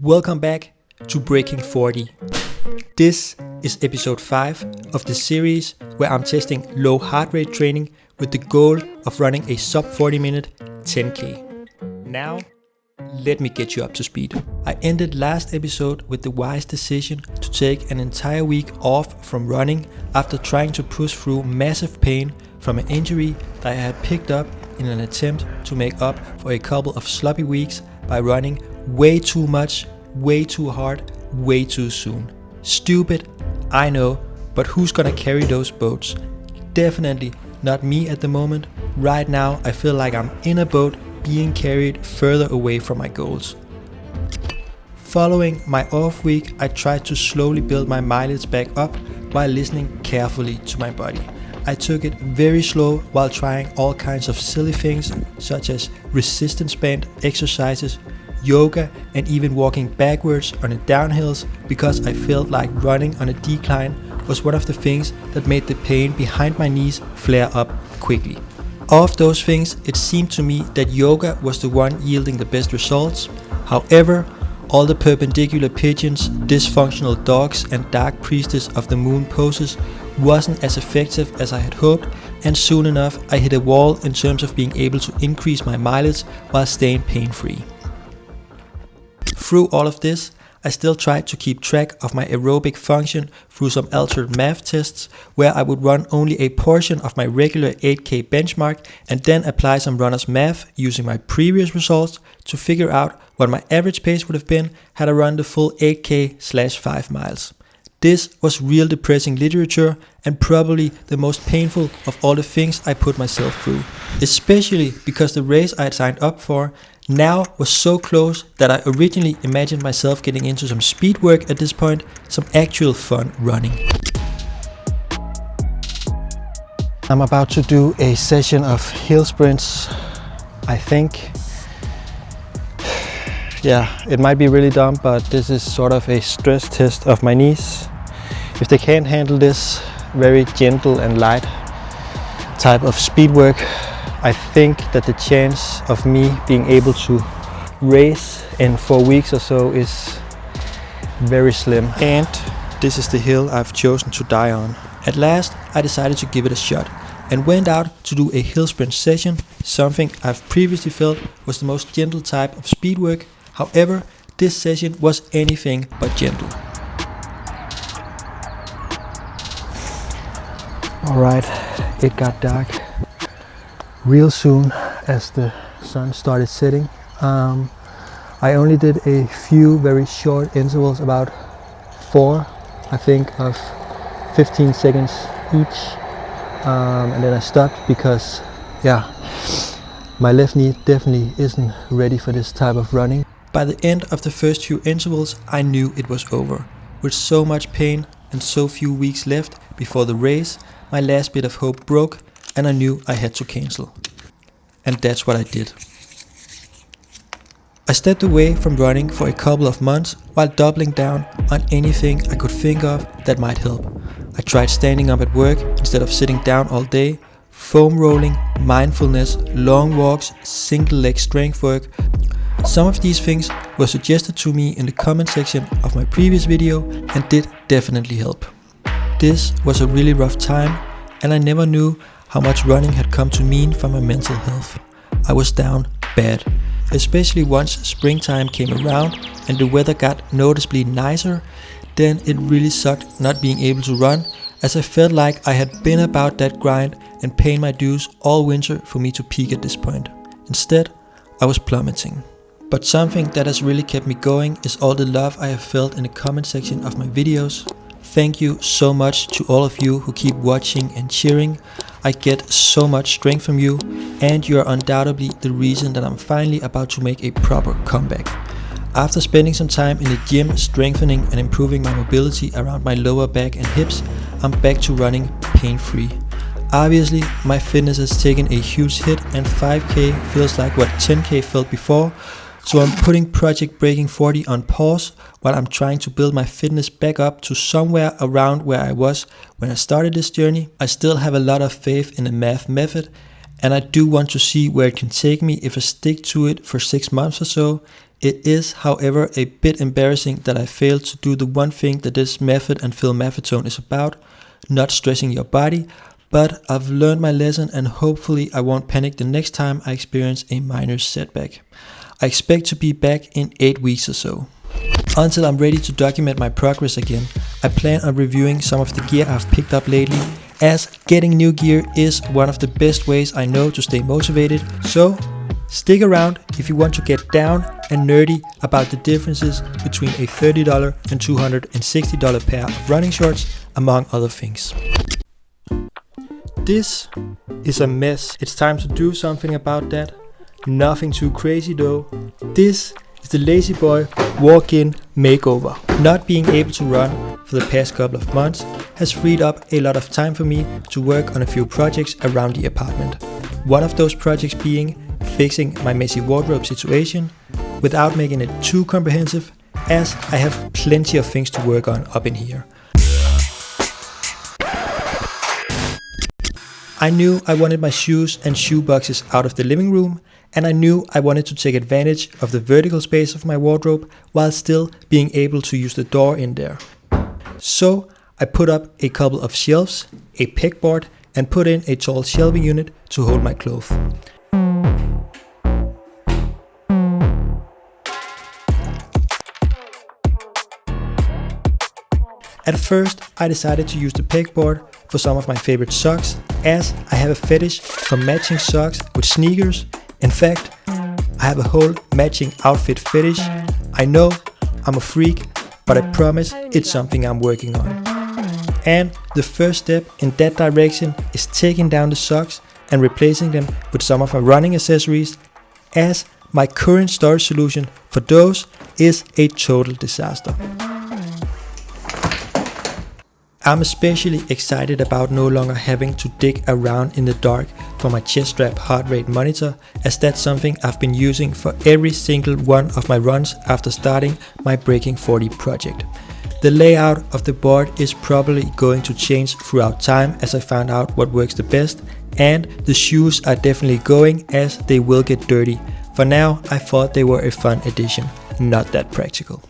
Welcome back to Breaking 40. This is episode 5 of the series where I'm testing low heart rate training with the goal of running a sub 40 minute 10K. Now, let me get you up to speed. I ended last episode with the wise decision to take an entire week off from running after trying to push through massive pain from an injury that I had picked up in an attempt to make up for a couple of sloppy weeks by running way too much, way too hard, way too soon. Stupid, I know, but who's gonna carry those boats? Definitely not me at the moment. Right now I feel like I'm in a boat being carried further away from my goals. Following my off week, I tried to slowly build my mileage back up while listening carefully to my body. I took it very slow while trying all kinds of silly things such as resistance band exercises, yoga, and even walking backwards on the downhills because I felt like running on a decline was one of the things that made the pain behind my knees flare up quickly. Of those things, it seemed to me that yoga was the one yielding the best results. However, all the perpendicular pigeons, dysfunctional dogs, and dark priestess of the moon poses wasn't as effective as I had hoped, and soon enough I hit a wall in terms of being able to increase my mileage while staying pain-free. Through all of this, I still tried to keep track of my aerobic function through some altered MAF tests where I would run only a portion of my regular 8K benchmark and then apply some runner's math using my previous results to figure out what my average pace would have been had I run the full 8K/5 miles. This was real depressing literature and probably the most painful of all the things I put myself through, especially because the race I had signed up for now was so close that I originally imagined myself getting into some speed work at this point, some actual fun running. I'm about to do a session of hill sprints. I think, it might be really dumb, but this is sort of a stress test of my knees. If they can't handle this very gentle and light type of speed work, I think that the chance of me being able to race in 4 weeks or so is very slim. And this is the hill I've chosen to die on. At last, I decided to give it a shot and went out to do a hill sprint session, something I've previously felt was the most gentle type of speed work. However, this session was anything but gentle. Alright, it got dark real soon as the sun started setting. I only did a few very short intervals, about 4, I think, of 15 seconds each. And then I stopped because, my left knee definitely isn't ready for this type of running. By the end of the first few intervals, I knew it was over. With so much pain and so few weeks left before the race, my last bit of hope broke and I knew I had to cancel. And that's what I did. I stepped away from running for a couple of months while doubling down on anything I could think of that might help. I tried standing up at work instead of sitting down all day, foam rolling, mindfulness, long walks, single leg strength work. Some of these things were suggested to me in the comment section of my previous video and did definitely help. This was a really rough time and I never knew how much running had come to mean for my mental health. I was down bad, especially once springtime came around and the weather got noticeably nicer. Then it really sucked not being able to run, as I felt like I had been about that grind and paying my dues all winter for me to peak at this point. Instead, I was plummeting. But something that has really kept me going is all the love I have felt in the comment section of my videos. Thank you so much to all of you who keep watching and cheering. I get so much strength from you, and you are undoubtedly the reason that I'm finally about to make a proper comeback. After spending some time in the gym strengthening and improving my mobility around my lower back and hips, I'm back to running pain-free. Obviously, my fitness has taken a huge hit and 5K feels like what 10K felt before, so I'm putting Project Breaking 40 on pause while I'm trying to build my fitness back up to somewhere around where I was when I started this journey. I still have a lot of faith in the MAF method, and I do want to see where it can take me if I stick to it for 6 months or so. It is, however, a bit embarrassing that I failed to do the one thing that this method and philmafetone is about, not stressing your body, but I've learned my lesson and hopefully I won't panic the next time I experience a minor setback. I expect to be back in 8 weeks or so. Until I'm ready to document my progress again, I plan on reviewing some of the gear I've picked up lately, as getting new gear is one of the best ways I know to stay motivated, so stick around if you want to get down and nerdy about the differences between a $30 and $260 pair of running shorts, among other things. This is a mess. It's time to do something about that. Nothing too crazy though. This is the Lazy Boy walk-in makeover. Not being able to run for the past couple of months has freed up a lot of time for me to work on a few projects around the apartment. One of those projects being fixing my messy wardrobe situation without making it too comprehensive, as I have plenty of things to work on up in here. I knew I wanted my shoes and shoe boxes out of the living room, and I knew I wanted to take advantage of the vertical space of my wardrobe while still being able to use the door in there. So I put up a couple of shelves, a pegboard, and put in a tall shelving unit to hold my clothes. At first, I decided to use the pegboard for some of my favorite socks, as I have a fetish for matching socks with sneakers. In fact, I have a whole matching outfit fetish. I know I'm a freak, but I promise it's something I'm working on. And the first step in that direction is taking down the socks and replacing them with some of my running accessories, as my current storage solution for those is a total disaster. I'm especially excited about no longer having to dig around in the dark for my chest strap heart rate monitor, as that's something I've been using for every single one of my runs after starting my Breaking 40 project. The layout of the board is probably going to change throughout time as I found out what works the best, and the shoes are definitely going, as they will get dirty. For now, I thought they were a fun addition, not that practical.